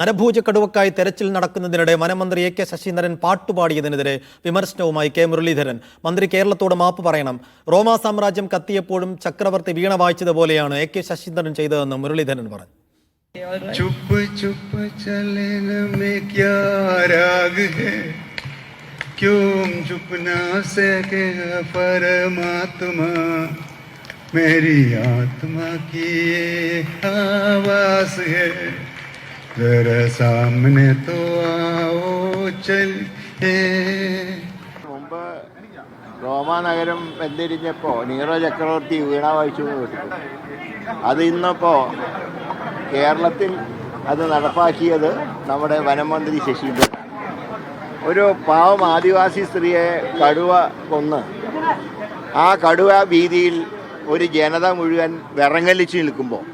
നരഭോജ കടുവക്കായി തെരച്ചിൽ നടക്കുന്നതിനിടെ വനമന്ത്രി A K Saseendran പാട്ടുപാടിയതിനെതിരെ വിമർശനവുമായി K Muraleedharan. മന്ത്രി കേരളത്തോട് മാപ്പ് പറയണം. റോമാ സാമ്രാജ്യം കത്തിയപ്പോഴും ചക്രവർത്തി വീണ വായിച്ചതുപോലെയാണ് എ കെ ശശീന്ദ്രൻ ചെയ്തതെന്ന് മുരളീധരൻ പറഞ്ഞു. ചുപ്പ് ചുപ്പ് ചലന മേ ക്യാ രാഗ് ഹൈ ക്യോം ചുപ്പ് നാ സകേ പരമാത്മാ മേരി ആത്മാ കി ആവാസ് ഹൈ जरा सामने तो आओ चलिए. മുമ്പ് റോമാ നഗരം വെന്തിരിഞ്ഞപ്പോൾ നീറോ ചക്രവർത്തി വീണ വായിച്ചു എന്ന് കേട്ടു. അത് ഇന്നിപ്പോൾ കേരളത്തിൽ അത് നടപ്പാക്കിയത് നമ്മുടെ വനമന്ത്രി ശശീന്ദ്രൻ. ഒരു പാവം ആദിവാസി സ്ത്രീയെ കടുവ കൊന്ന് ആ കടുവ ഭീതിയിൽ ഒരു ജനത മുഴുവൻ വിറങ്ങലിച്ച് നിൽക്കുമ്പോൾ